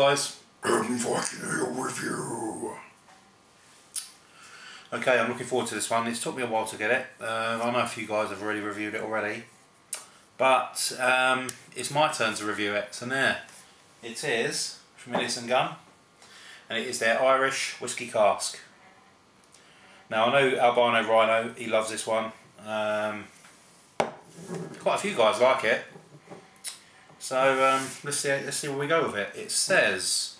guys, Viking Ale review. Okay, I'm looking forward to this one. It's took me a while to get it. I know a few guys have already reviewed it already, but it's my turn to review it. So there, it is from Innis Gunn, and it is their Irish whiskey cask. Now I know Albino Rhino, he loves this one. Quite a few guys like it. So let's see where we go with it. It says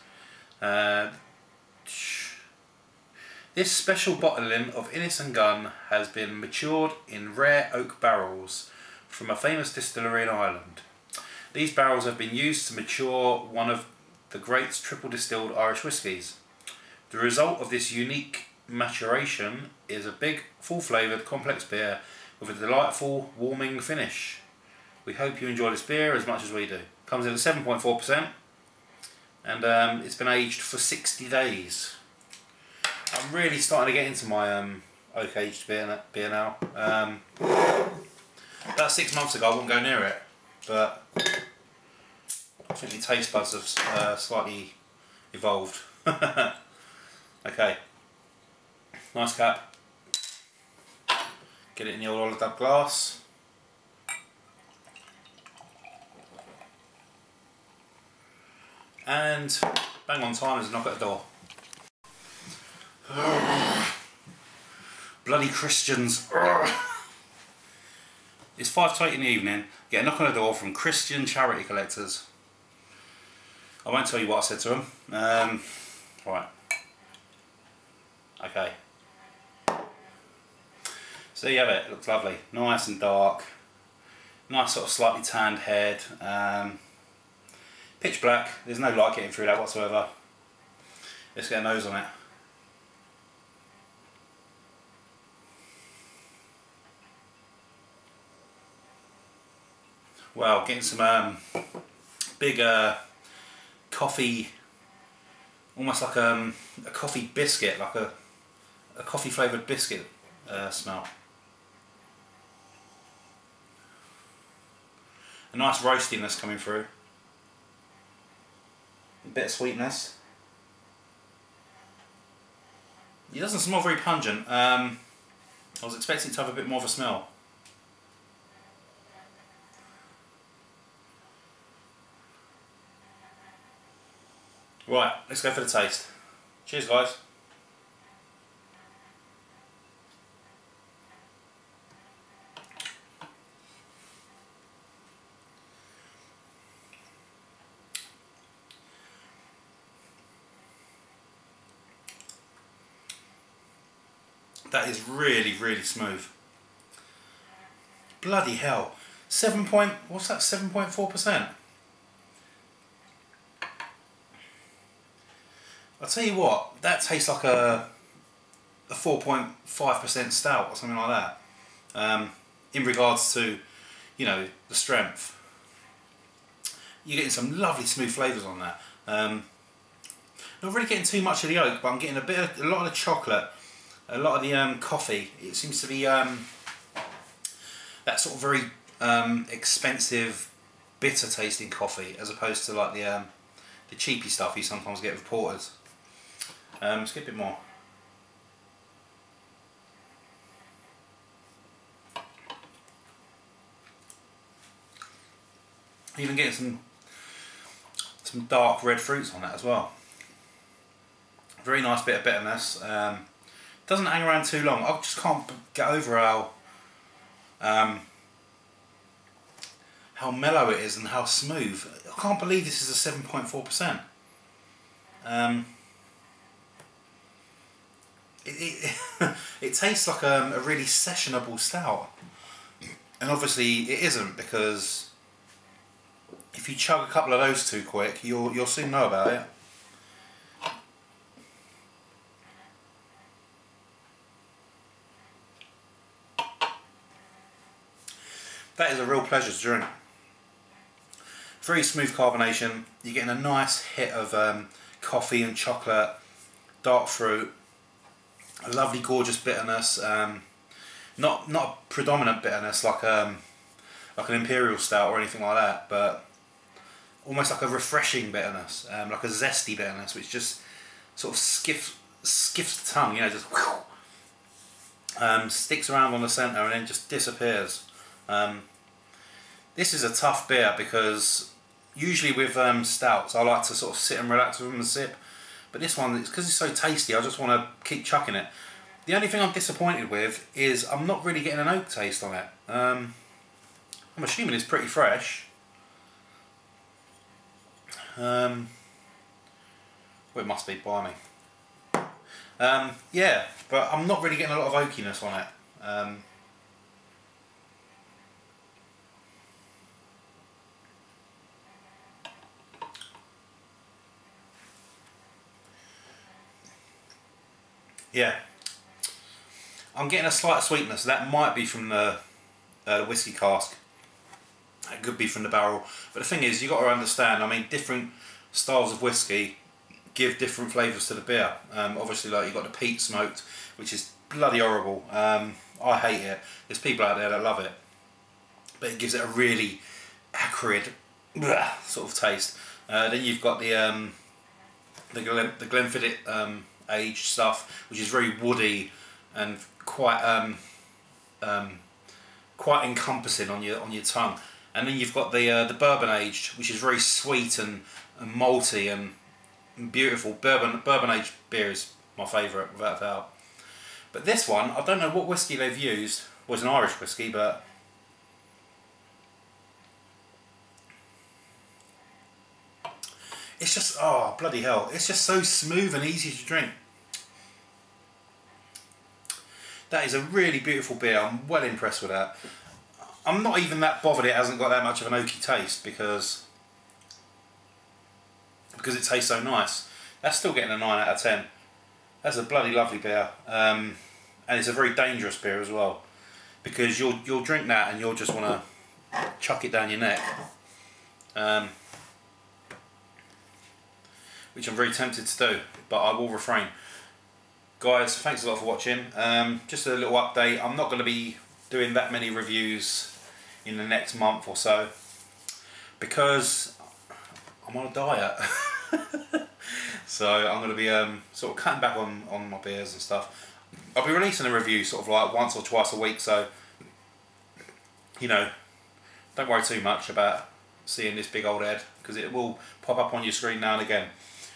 this special bottling of Innis Gunn has been matured in rare oak barrels from a famous distillery in Ireland. These barrels have been used to mature one of the great triple distilled Irish whiskies. The result of this unique maturation is a big, full flavoured, complex beer with a delightful, warming finish. We hope you enjoy this beer as much as we do. Comes in at 7.4%, and it's been aged for 60 days. I'm really starting to get into my oak aged beer now. About 6 months ago I wouldn't go near it, but I think the taste buds have slightly evolved. Okay, nice cap. Get it in the old Olidab glass. And bang on time, there's a knock at the door. Bloody Christians. It's 5:20 in the evening, get a knock on the door from Christian charity collectors. I won't tell you what I said to them. Right. Okay. So there you have it, it looks lovely. Nice and dark. Nice sort of slightly tanned head. Pitch black, there's no light getting through that whatsoever. Let's get a nose on it. Wow, getting some big coffee, almost like a coffee biscuit, like a coffee flavoured biscuit smell. A nice roastiness coming through. A bit of sweetness. It doesn't smell very pungent. I was expecting it to have a bit more of a smell. Right, let's go for the taste. Cheers guys. That is really, really smooth. Bloody hell. What's that, 7.4%? I'll tell you what, that tastes like a 4.5% stout or something like that. In regards to, you know, the strength. You're getting some lovely smooth flavours on that. Not really getting too much of the oak, but I'm getting a lot of the chocolate. A lot of the coffee. It seems to be that sort of very expensive, bitter tasting coffee, as opposed to like the cheapy stuff you sometimes get with porters. Let's get a bit more. Even getting some dark red fruits on that as well. Very nice bit of bitterness. Doesn't hang around too long. I just can't get over how mellow it is and how smooth. I can't believe this is a 7.4%. It tastes like a really sessionable stout, and obviously it isn't, because if you chug a couple of those too quick, you'll soon know about it. That is a real pleasure to drink. Very smooth carbonation. You're getting a nice hit of coffee and chocolate, dark fruit, a lovely gorgeous bitterness. Not a predominant bitterness like an imperial stout or anything like that, but almost like a refreshing bitterness, like a zesty bitterness, which just sort of skiffs the tongue, you know, just sticks around on the centre and then just disappears. This is a tough beer because usually with stouts I like to sort of sit and relax with them and sip, but this one, because it's so tasty, I just want to keep chucking it. The only thing I'm disappointed with is I'm not really getting an oak taste on it. I'm assuming it's pretty fresh. Well, it must be, blimey. Yeah, but I'm not really getting a lot of oakiness on it. Yeah, I'm getting a slight sweetness. That might be from the whiskey cask. It could be from the barrel. But the thing is, you've got to understand, I mean, different styles of whiskey give different flavours to the beer. Obviously, like, you've got the peat smoked, which is bloody horrible. I hate it. There's people out there that love it. But it gives it a really acrid sort of taste. Then you've got the Glenfiddich aged stuff, which is very woody and quite quite encompassing on your tongue. And then you've got the bourbon aged, which is very sweet and malty and beautiful. Bourbon aged beer is my favourite, without a doubt. But this one, I don't know what whiskey they've used. Well, it's an Irish whiskey, but it's just, oh bloody hell, it's just so smooth and easy to drink. That is a really beautiful beer. I'm well impressed with that. I'm not even that bothered it hasn't got that much of an oaky taste because it tastes so nice. That's still getting a 9 out of 10. That's a bloody lovely beer. And it's a very dangerous beer as well, because you'll drink that and you'll just want to chuck it down your neck. Which I'm very tempted to do, but I will refrain. Guys, thanks a lot for watching. Just a little update. I'm not going to be doing that many reviews in the next month or so because I'm on a diet. So I'm going to be sort of cutting back on my beers and stuff. I'll be releasing a review sort of like once or twice a week, so you know, don't worry too much about seeing this big old head, because it will pop up on your screen now and again.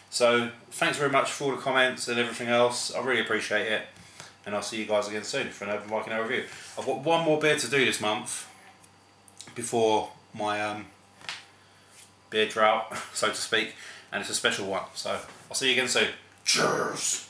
So thanks very much for all the comments and everything else. I really appreciate it, and I'll see you guys again soon for another Viking review. I've got one more beer to do this month before my beer drought, so to speak, and it's a special one. So I'll see you again soon. Cheers!